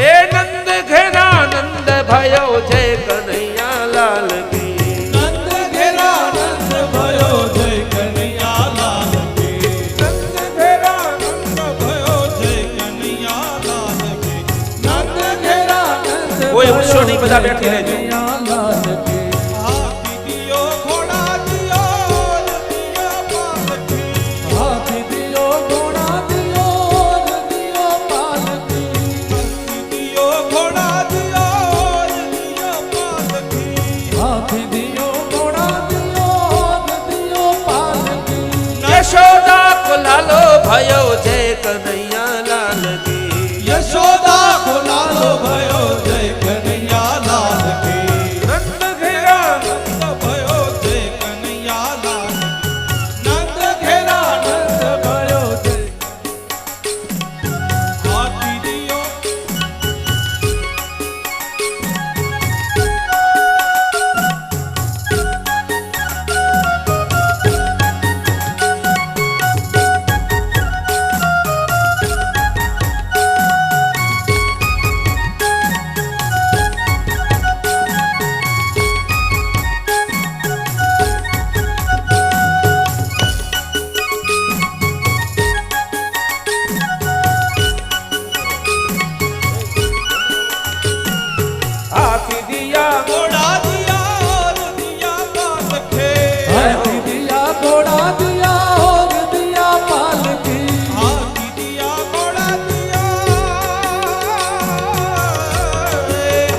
એ નંદ ઘેરા નંદ ભયો જય કનૈયા લાલ કી નંદ ઘેરા નંદ ભયો જય કનૈયા લાલ કી નંદ ઘેરા નંદ ભયો જય કનૈયા લાલ કી નંદ ઘેરા નંદ કોઈ ઉઠશો નહીં, બધા બેઠી રહેજો. લાલ કી હાથી દિયો ઘોડા દિયો દિયો પાલકી હાથી દિયો ઘોડા દિયો દિયો પાલકી હાથી દિયો ઘોડા દિયો દિયો પાલકી હાથી દિયો ઘોડા દિયો દિયો પાલકી યશોદા કો લાલો ભયો જય કનૈયા લાલ કી યશોદા કો લાલો ભયો જય કનૈયા લાલ કી નંદ ઘેરા નંદ ભયો જય કનૈયા લાલ નંદ ઘેરા નંદ ભયો જય હાથી દિયો હાથી દિયા ઘોડા દિયા દિયા પાલકે હાથી દિયા ઘોડા દિયા ઓર દિયા પાલકી હાથી દિયા ઘોડા દિયા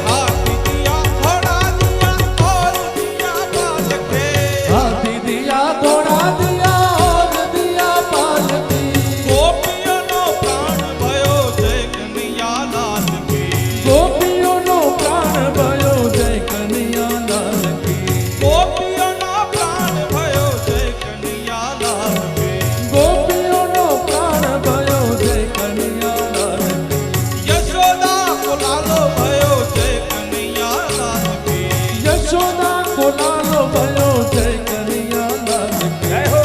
હાથી દિયા ઘોડા દિયા ઓર દિયા પાલકે હાથી દિયા ઘોડા દિયા ઓર દિયા પાલકી ગોપીઓનો પ્રાણ ભયો જય કનૈયા લાલ કી ગોપીઓનો પ્રાણ ભયો જય કનૈયા લાલ કી ગોપીઓનો પ્રાણ ભયો જય કનૈયા લાલ કી ગોપીઓનો પ્રાણ ભયો જય કનૈયા લાલ કી યશોદા કો લાલો ભયો જય કનૈયા લાલ કી યશોદા કો લાલો ભયો જય કનૈયા લાલ કી જય હો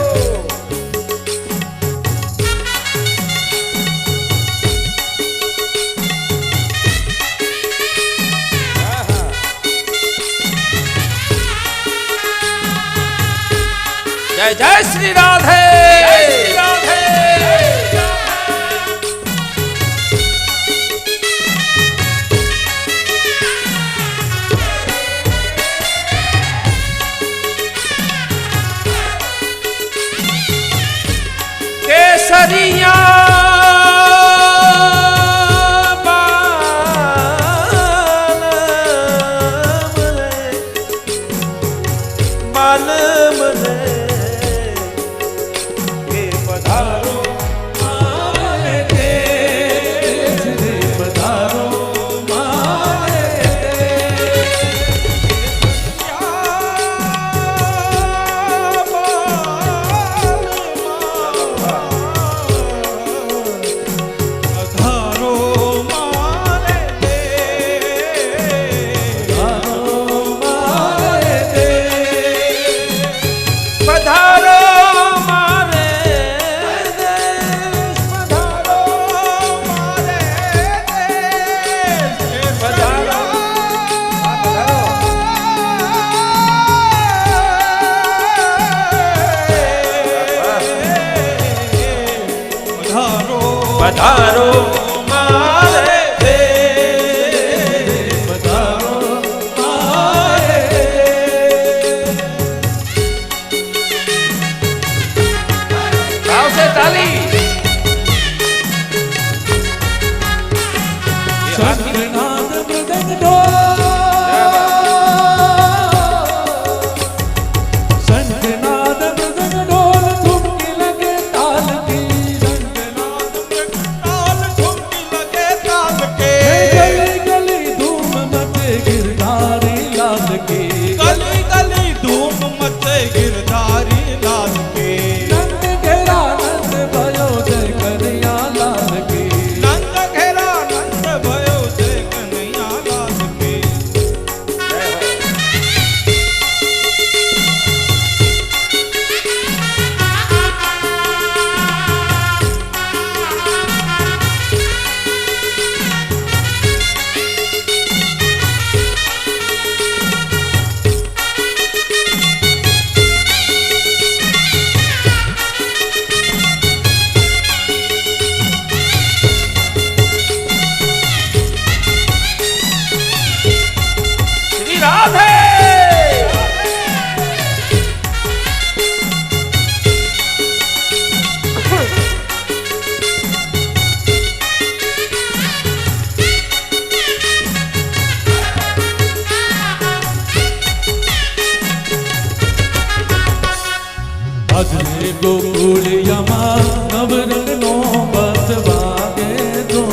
જય જય શ્રી રાધે જય શ્રી રાધે કેસરિયા બાલ મને કે પધારો મારે તેજ રે પધારો મારે પધારો મારે પધારો મારે પધારો મારે દેશ પધારો મારે દેશ પધારો પધારો મારે દેશ પધારો મારે આવશે તાલી શંખનાદ મૃદંગ ઢોલ શંખનાદ મૃદંગ ઢોલ ઠુમકી લગે તાલ કી શંખનાદ મૃદંગ ઢોલ ગોકુળિયામાં નવરંગનો બસ વાગે જો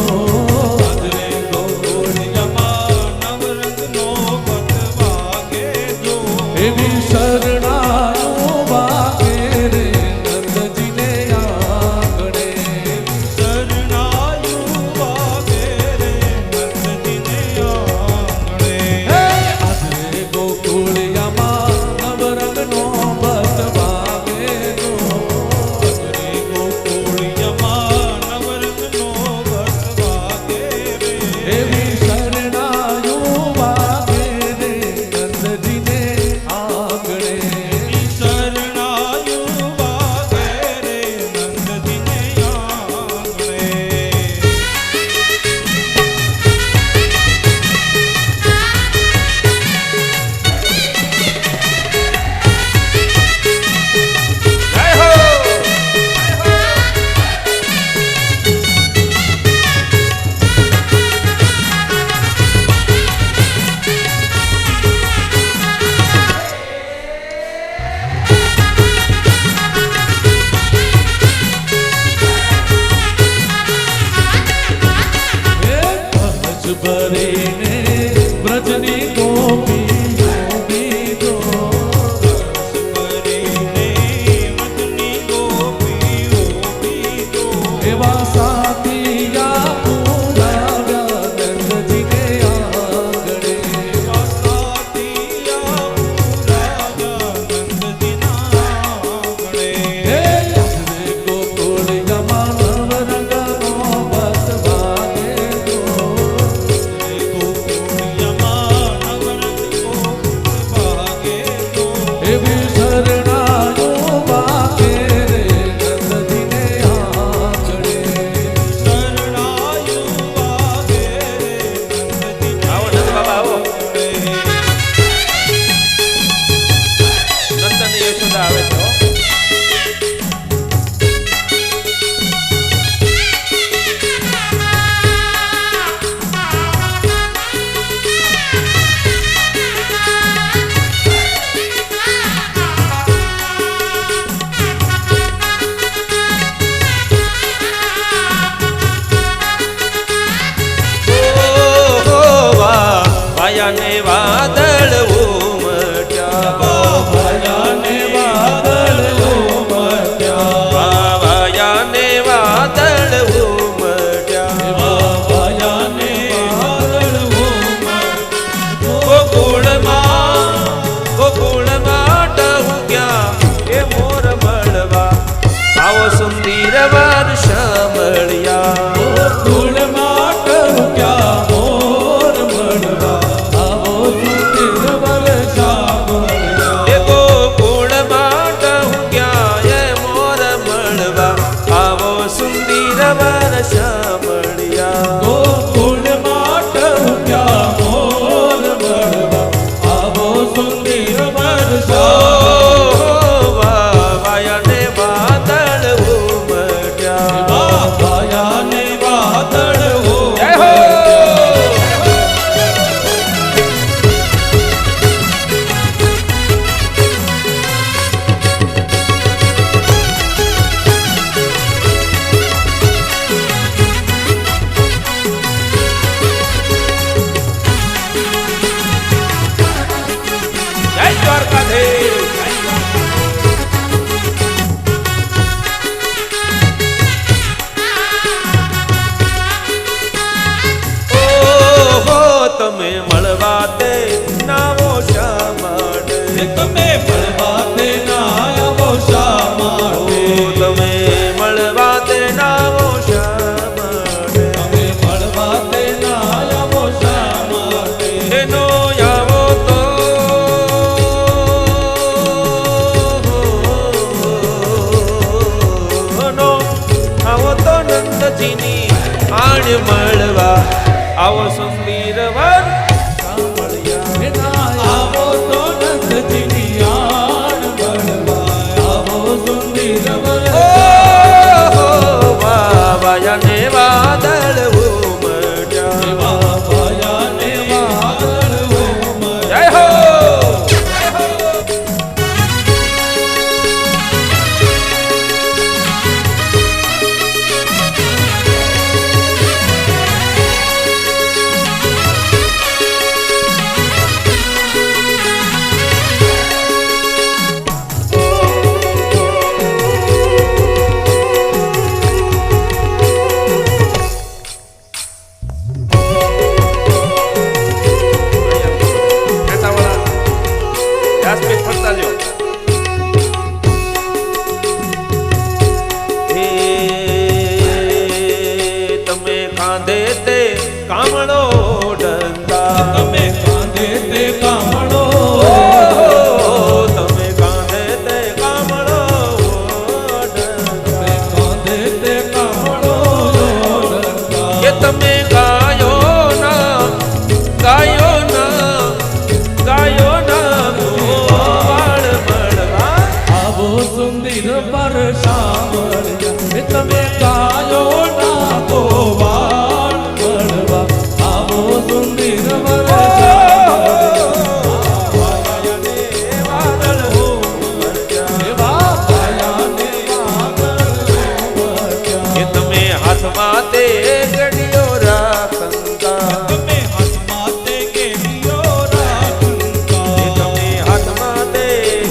હાજરે ગોકુળિયામાં નવરંગનો બસ વાગે જો એવી શરણાયું વાગે રે નંદજીને આંગણે શરણાયું વાગે રે નંદજીને આંગણે આજે ગોકુળિયામાં નવરંગનો બસ વાગે જો હાજરે ગોકુળિયામાં નવરંગનો બસ વાગે રે એવી શરણાયું વાગે રે નંદજીને આંગણે શરણાયું વાગે રે નંદજીને આંગણે જય હો હજ ભરીને વ્રજની ગોપીઓ બીજો કરીને મદની ગોપીઓ બીજો એવા સાથિયા પુરાવ્યા નંદજીને આંગણે સાતિયા રાજા નંદજીના આંગણે હે આજે ગોકુળિયામાં નવરંગનો બસ વાગે જો ગોકુળિયામાં નવરંગનો વાગે જો એવી શરણાયું વાગે રે નંદજીને આંગણે શરણાયું વાગે રે નંદજીને આવો નંદ બાબા આવો નંદન ને યશોદા આવે છે હો. ઓહો વા વાયાને વાદળ ઉમટ્યા ભયાને વાદળ ઉમટ્યા વાયાને વાદળ ઉમટ્યા ભયાને વાદળ ગોકુળમાં ટહુક્યા એ મોર મળવા આવો સુંદર વર્ષ મળ્યા ફૂલ માટ રૂક્યા મોર મળવા આવો સુંદર વર્ષા મળ્યા એ ગોકુળમાં ટહુક્યા એ મોર મળવા આવો સુંદર વર્ષ મળ્યા ગોકુળ માટ રૂક્યા મોર મળવા આવો સુંદર વર્ષા વાયાને વાદળ ઉમટ્યા ભયાને વાદળ જય હો જય દ્વારકાધીશ ઓહો તમે મળવા તે નાવો શા માટે તમે મળવા તે ના આવો શા માટે તમે મળવા તે નાવો શા માટે તમે મળવા તે ના આવો શા માટે એનો આવો તો નો આવો તો નંદજીની આણ મળવા આવો સુંદર વર સાંભળ્યા એના આવો તો નંદજીની આણ મળવા આવો સુંદર વર્ષ ઓહો વાયાને વાદળ ઉમટ્યા ભયાને વાદળ ઉમટ્યા જય હો કાંધે તે કામળો ડંકા તમે કાંધે તે કામળો તમે કાંધે તે કામળો તમે કાંધે તે કામળો કે તમે ગાયો ના ગોવાળ મળવા આવો સુંદર પર સાંભળ્યા તમે ગાયો ના ગોવાળ મળવા આવો સુંદર પર કે તમે હાથમાં તે ગડિયો રાખંતા તમે હાથમાં તે ગેડીઓ રાખતા કે તમે હાથમાં તે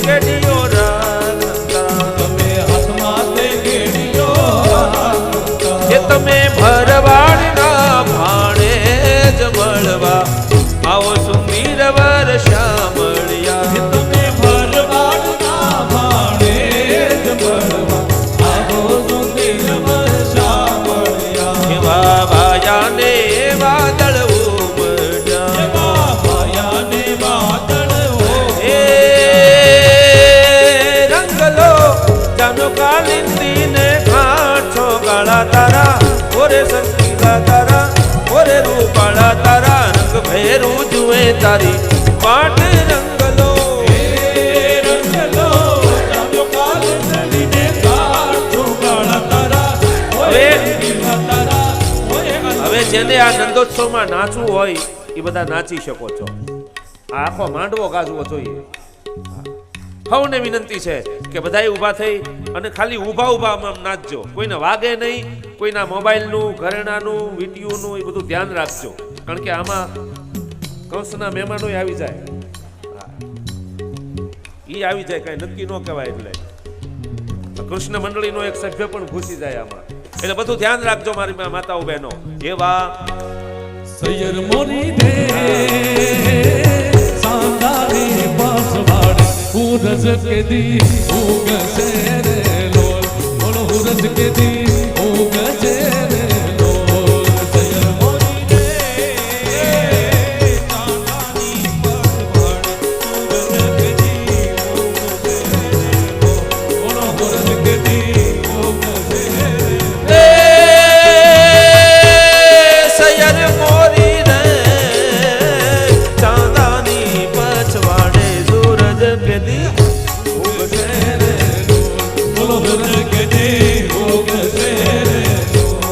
ગડિયો રાખંતા તમે હાથમાં તે ગેડીઓ રાખતા કે તમે ભરવાડના ભાણે જ મળવા આવો સુંદર વર્ષા મળ્યા તમે ભરવાડના ભાણે જ મળવા આવો સુંદર વર્ષા મળ્યા એવા ભાયાને વાદળ ઉમડ્યા એવા ભાયાને વાદળો એ રંગલો જાનો કાલિંદીને ઘાટો ગાળા તારા ઓરે સંગીતા તારા ઓરે રૂપાળા તારા રંગ ભેરું જુએ તારી પાટ રંગલો એ રંગલો ચાલો કાલિંદીને કાઢો ગાળા તારા ઓય દીવા તારા ઓય હવે જેને આ નંદોત્સવમાં નાચવું હોય એ બધા નાચી શકો છો આ આખો માંડવો ગાજવો જોઈએ સૌને વિનંતી છે કે બધાય ઊભા થઈ અને ખાલી ઊભા આમ નાચજો, કોઈને વાગે નહીં, કોઈના મોબાઈલનું ઘરેણાનું વીટીયુનું એ બધું ધ્યાન રાખજો, કારણ કે આમાં કંસના મહેમાનો આવી જાય, ઈ આવી જાય કઈ નક્કી ન કહેવાય, એટલે કૃષ્ણ મંડળીનો એક સભ્ય પણ ઘૂસી જાય આમાં, એટલે બધું ધ્યાન રાખજો મારી માતાઓ બહેનો. એવા સૈયર મોરી દે સાંદારી પાસવાડ ઉરજ કે દી ઉગસે રે લોલ બોલો ઉરજ કે દી ઉગસે રે લોલ સૈયર મોરી દે સાંદારી પાસવાડ ઉરજ કે દી ઉગસે રે લોલ બોલો ઉરજ કે દી ઉગસે રે સૈયર મોરી રે ચાંદાની પછવાડે સૂરજ કે દી ઉગસે રે લોલ બોલો ઉરજ કે દી ઉગસે રે લોલ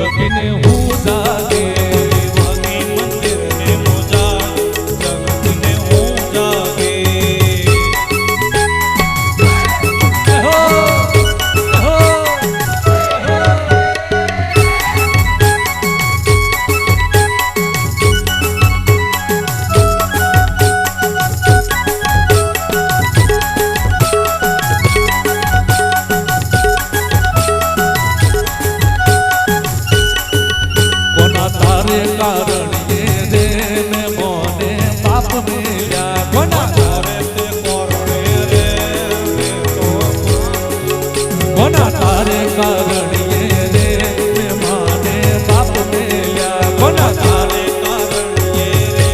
ઝબકીને હું જાગે દેવાની મંદિરને મોજા જગતને હું જાગે હો હો કોના તારે કારણીએ રે મેં મોને પાપ મેલ્યા કોના તારે તે કોરણે રે મેં તો કોના તારે કારણીએ રે મેં માને પાપ મેલ્યા કોના તારે તારે કારણે રે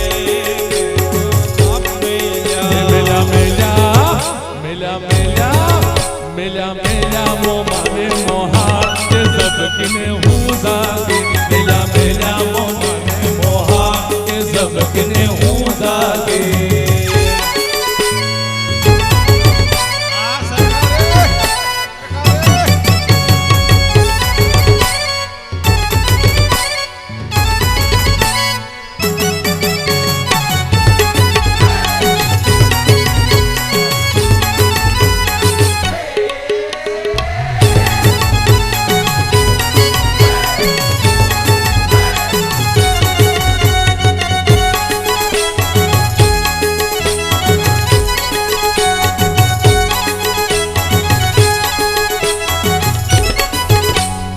પાપ મેલ્યા મેલ્યા મેલ્યા મેલ્યા મેલ્યા મેલ્યા મેલ્યા મો માને મોહા કે ઝબકીને હું જાગે મેલ્યા મેલ્યા મો માને મોહા કે ઝબકીને હું જાગે આ સરકારે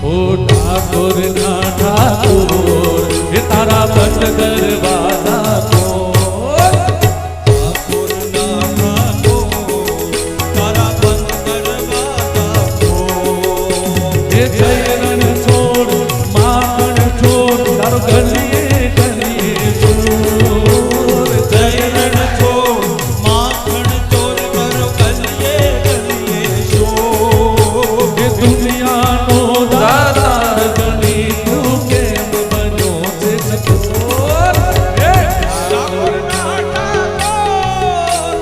ઓ ઠાકોર ના ઠાકોર એ તારા બંધ દરવાજા ખોલ ઠાકોરના ઠાકોર તારા બંધ દરવાજા ખોલ એ જય રણ છોડ માખણ છોડ તારો ગલીએ ગલીએ છોડ જય રણ છોડ માખણ ચોર કરો ગલીએ ગલીએ શોર એ દુનિયાનો દાતાર ગણી તું કેમ બન્યો છે ચકોર ઠાકોરના ઠાકોર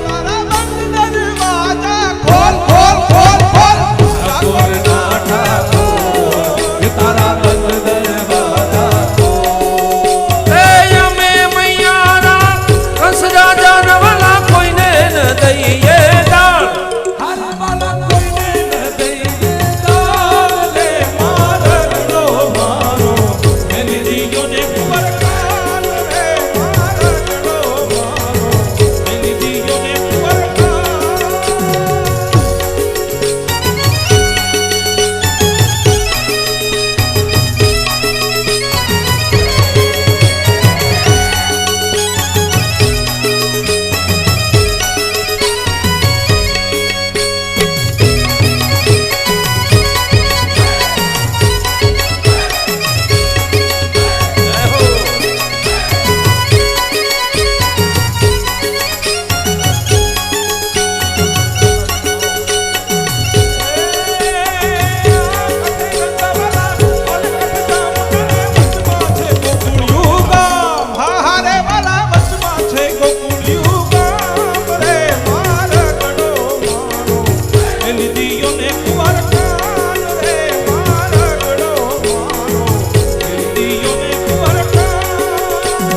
તારા બંધ દરવાજા ખોલ ખોલ ખોલ ખોલ ઠાકોર ના ઠાકોર એ તારા બંધ દરવાજા ખોલ એ અમે મૈયારા કંસ રાજા નવલા કોઈને ન દઈએ દાણ હાલવાલા કોઈને ન દઈએ દાન લે મારગડો મારો એની દીયોને પરકાર રે મારગડો મારો એની દીયોને પરકાર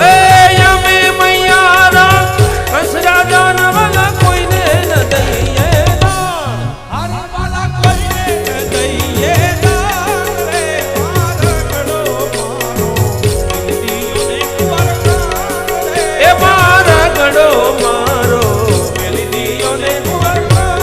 એ અમે મૈયારા કંસ રાજા નવલા કોઈને ન દઈએ દાણ હાલવાલા કોઈને દઈએ દાન રે મારગડો મારો એની દીયોને પરકાર રે એ મારા ગડો મારો એની દીયોને પરકાર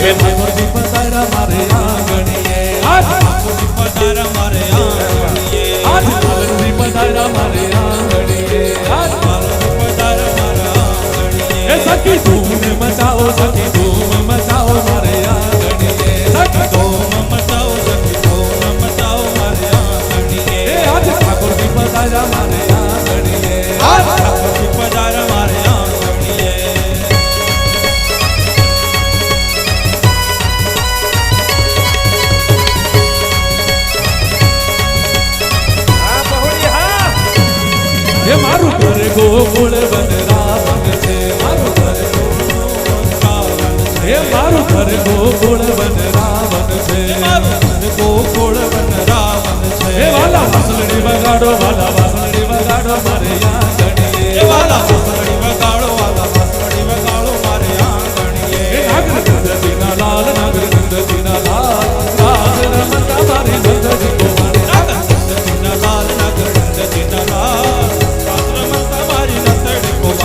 હે ઠાકોરજી પધાર્યા મારે આંગણીએ આજ ઠાકોરજી પધાર્યા મારે આંગણીએ આજ ઠાકોરજી પધાર્યા મારે આંગણીએ આજ ઠાકોરજી પધાર્યા મારે આંગણીએ એ સખી ધૂમ મચાવો સખી ધૂમ મચાવો મારે આંગણીએ સખી ધૂમ મચાવો સખી ધૂમ મચાવો મારે આંગણીએ એ આજ ઠાકોરજી પધાર્યા મારે આંગણીએ આજ ઠાકોરજી પધાર્યા મારે આંગણીએ ये मारू घर गोकुल वनरावन से मारू घर ये मारू घर गोकुल वनरावन से मारू घर गोकुल वनरावन से ये वाला वासलड़ी वगाड़ो मारे आंगणिए ये वाला वासलड़ी वगाड़ो मारे आंगणिए ये नागर नंद दीना लाल राज रमता मारी नंद जी को मारे नागर नंद दीना लाल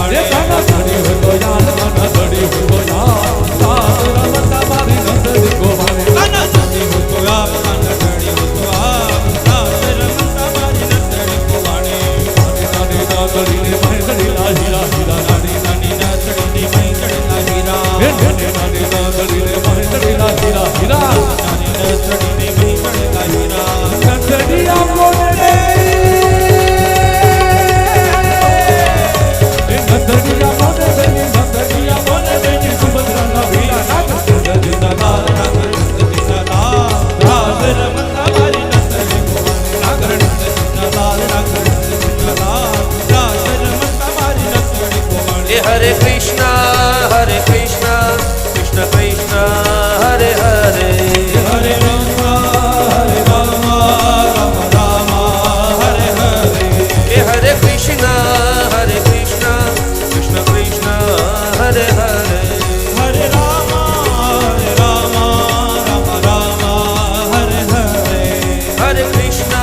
ये गाना धड़ी हो तो यार गाना धड़ी हो तो यार राज रमता मारी नंद जी को मारे गाना धड़ी हो तो यार गाना धड़ी हो तो यार राज रमता मारी नंद जी को मारे नानी ना धड़ी ने मैं धड़ी ला हीरा हीरा नानी ना धड़ी ने मैं धड़ी ला हीरा नानी ना धड़ी ने मैं धड़ी ला हीरा हीरा नानी ना धड़ी ने मैं धड़ी ला हीरा नंदड़िया बोले नंदड़िया बोले बेटी सुभद्रा ना वीरा नागर नंद दीना लाल नागर नंद दीना लाल राज रमता मारी नंद जी को मारे नागर नंद दीना लाल नागर नंद दीना लाल राज रमता मारी नंद जी को मारे हरे कृष्णा कृष्ण कृष्ण हरे हरे हरे राम राम राम हरे हरे हरे कृष्णा कृष्ण कृष्ण हरे हरे हरे राम राम राम हरे हरे हरे कृष्णा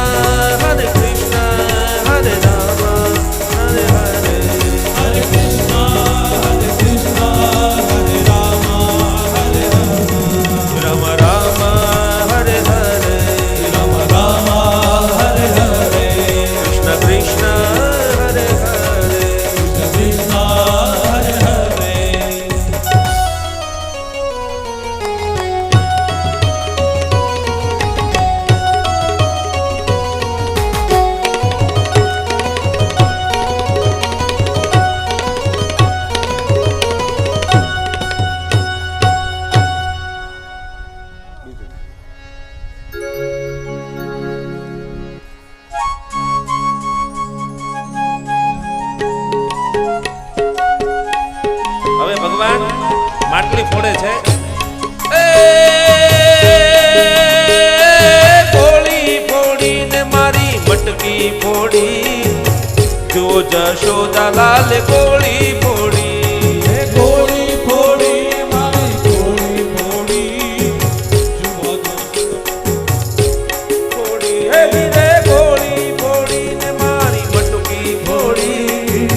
हरे राम हरे हरे हरे कृष्णा हरे राम हरे हरे राम राम हरे हरे राम राम हरे हरे कृष्ण कृष्ण हरे हरे कृष्ण हरे हरे હવે ભગવાન માટલી ફોડે છે એ ગોળી ફોડીને મારી મટકી ફોડી જો જશોદા લાલ ગોળી ફોડી गोली फोड़ी मारी गोली फोड़ी ફોડી હે વીરે ગોળી ફોડીને મારી મટકી ફોડી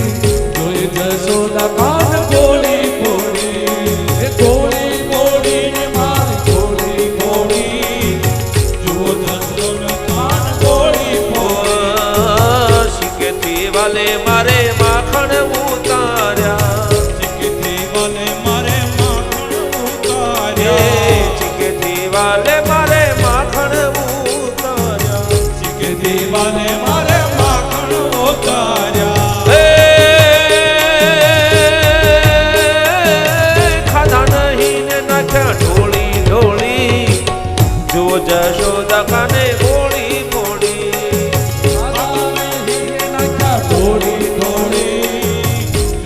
જોઈ જશોદા કાન ગોલી ફોડી ગોલી ફોડી ને મારી ગોલી ફોડી જો જશોદા કાન ગોલી ફોડી શીખેથી વાલે મારે માખણ ઉતાર્યા ચિકથી વાલે મારે માખણ ઉતાર્યા ચીકેથી વાલે મારે માખણ ઉતાર્યા ચિકથી વાલે મારે માખણ ઉતાર્યા હે ખાધા નહીં ને નાખ્યા ઢોળી ઢોળી જો જશોદા કાને ગોળી ફોડી થોડી થોડી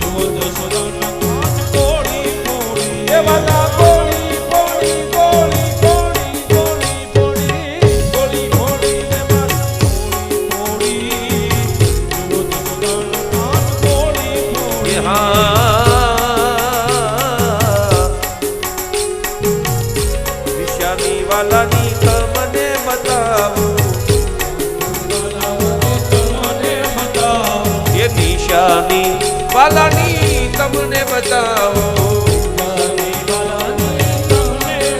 જો જશોદા કાન ગોલી ફોડી એ વાલા ગોળી ફોડી ગોળી ફોડી ગોળી ફોડી ગોળી ફોડી ને મારી ફોડી જો જશોદા કાન ગોલી ફોડી હા વિશ્યાની વાલાની તમને બતાવું તમને બતાવો એ નિશાની વાલાની તમને બતાવો તમને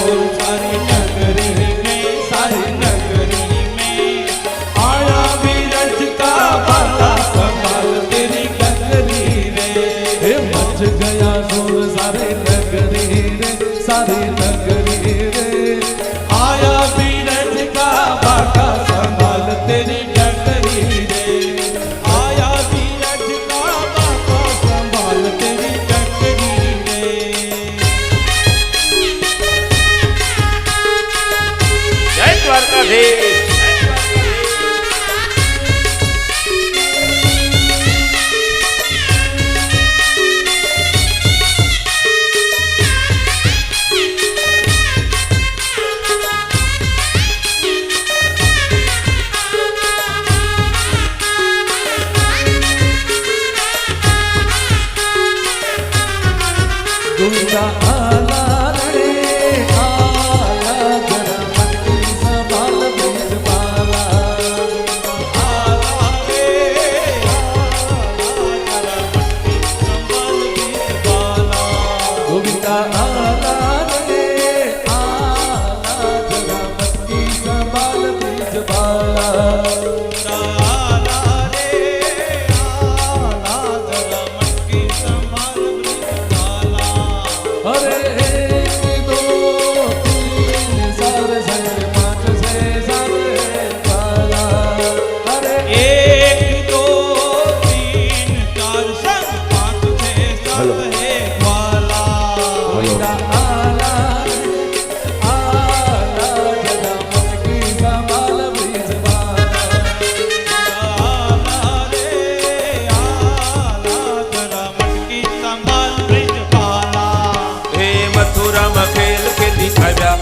बोल सारी नगरी में, सारी नगरी में आया बीरज का बाला संभाल तेरी गगरी रे। हे मच गया शोर सारे नगरी रे, सारी नगरी रे। आया बीरज का बाला संभाल तेरी गगरी रे। आया बीरज का बाला संभाल तेरी गगरी रे। जय द्वारकाधीश। दूजा आला रे आला, जरा मन की संभाल बीज बाला। आला रे आला, जरा मन की संभाल बीज बाला। गोविंदा आला रे आला, जरा मन की संभाल बीज बाला। आला रे आला, जरा मन की संभाल बीज बाला। अरे एक दो तीन सारे सारे पाँच छः सारे बाला। अरे एक दो तीन चार संग पाँच छः सब है वाला। गोविंदा आला आला, जरा मन की संभाल बीज बाला। आला रे आला, जरा मन की संभाल ब्रिज बाला। हे मथुराમાં ખેલ ખેલી આવ્યા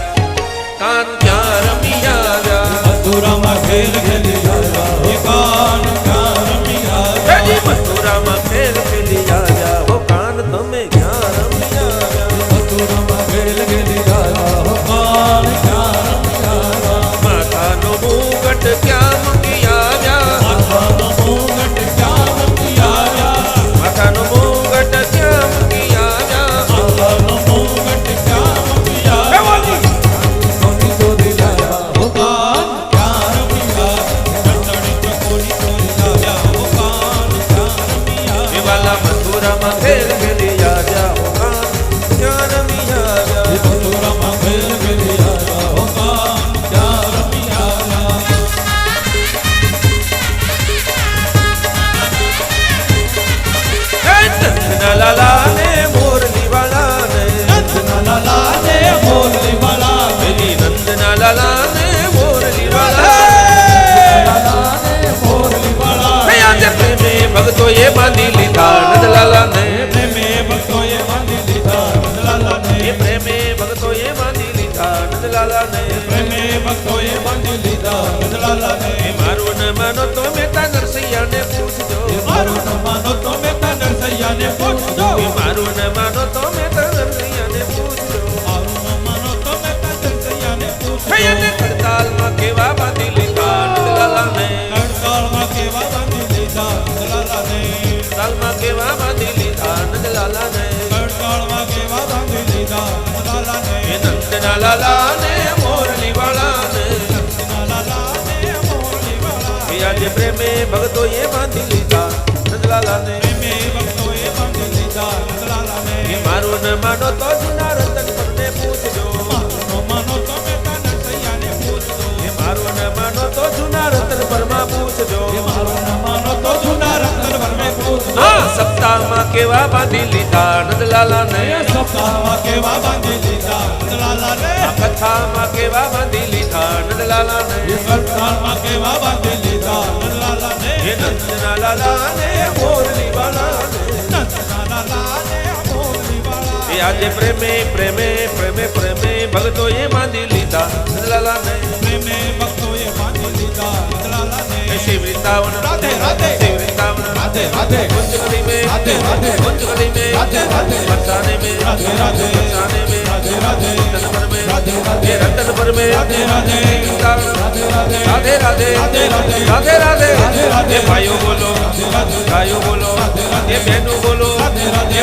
કાન ક્યાં રમી આવ્યા મથુરામાં ખેલ ખેલી આવ્યા હે કાન ક્યાં રમી આવ્યા। હેજી મથુરામાં ખેલ ખેલી આવ્યા હો કાન તમે ક્યાં રમી આવ્યા મથુરામાં ખેલ ખેલી આવ્યા હો કાન ક્યાં રમી આવ્યા। માથાનો મુગટ ક્યાં મૂકી આવ્યા માથાનો મુગટ ક્યાં મૂકી આવ્યા। માથાનો મુગટ ક્યાં મૂકી આવ્યા માથાનો મુગટ ક્યાં મૂકી આવ્યા। સોની ચોરી લાયા હો કાન ક્યાં રમી આવ્યા। ચંદણી ચકોરી ચોરી આવ્યા હો કાન ક્યાં રમી આવ્યા। એ વાલા મથુરામાં ખેલ ખેલી આવ્યા હો કાન ક્યાં રમી આવ્યા મથુરામાં ખેલ ખેલી આવ્યા હો કાન ક્યાં રમી આવ્યા। હે નંદના લાલા ને મોરલી વાલા ને નંદના લાલા ને મોરલી વાલા ને। હેજી નંદના લાલા ને મોરલી વાલા લાલાને મોરલી વાળા। હે આજે પ્રેમે ભક્તોએ બાંધી લીધા નંદલાલા ને પ્રેમે ભક્તોએ બાંધી લીધા નંદલાલા ને। એ પ્રેમે ભક્તોએ બાંધી લીધા નંદલાલા ને પ્રેમે ભક્તોએ બાંધી લીધા નંદલાલા ને। એ મારું ન માનો તો મેતા નરસૈયાને પૂછજો મારું ન માનો તો મેતા નરસૈયાને પૂછજો। એ મારું ન માનો તો મેતા નરસૈયાને પૂછજો મારું ન માનો તો મેતા નરસૈયાને હે અને પૂછજો। કડતાલમાં કેવા બાંધી લીધા નંદલાલા ને કડતાલમાં કેવા બાંધી લીધા નંદલાલા ને। તાલમાં કેવા બાંધી લીધા નંદલાલા ને કડતાલમાં કેવા બાંધી લીધા નંદલાલા ને। એ નંદના લાલા ને મોરલી વાળા ને નંદલાલા ને મોરલી વાળા। એ આજે પ્રેમે ભક્તોએ બાંધી લીધા નંદલાલા ને પ્રેમે ભક્તોએ બાંધી લીધા નંદલાલા ને। એ મારું ન માનો તો જૂના રતન પરને પૂછજો મારું ન માનો તો મેતા નરસૈયાને પૂછજો। એ મારું ન માનો તો જૂના રતન પરમાં પૂછજો મારું ન માનો તો જૂના રતન પરમે પૂછજો। હા સપ્તાહમાં કેવા બાંધી લીધા નંદલાલા ને સપ્તાહમાં કેવા બાંધી લીધા નંદલાલા ને। આ કથામાં કેવા બાંધી લીધા નંદલાલા ને સપ્તાહમાં કેવા બાંધી લીધા નંદલાલા ને। એ નંદના લાલા ને મોરલી વાળા ને નંદલાલા ને મોરલી વાળા। એ આજે પ્રેમે પ્રેમે પ્રેમે પ્રેમે ભક્તોએ બાંધી લીધા નંદલાલા ને પ્રેમે ભક્તોએ બાંધી લીધા નંદલાલા ને। એ શિવ વૃંદાવન રાધે રાધે શિવ વૃંદાવન રાધે રાધે कुंजगली में राधे राधे कुंजगली में राधे राधे बरसाने में राधे राधे बरसाने में राधे राधे रतन पर में राधे राधे ये रतन पर में राधे राधे राधे राधे राधे राधे राधे राधे राधे राधे राधे राधे ये भाइयों बोलो राधे राधे भाइयों बोलो राधे राधे ये बहनों बोलो राधे राधे ये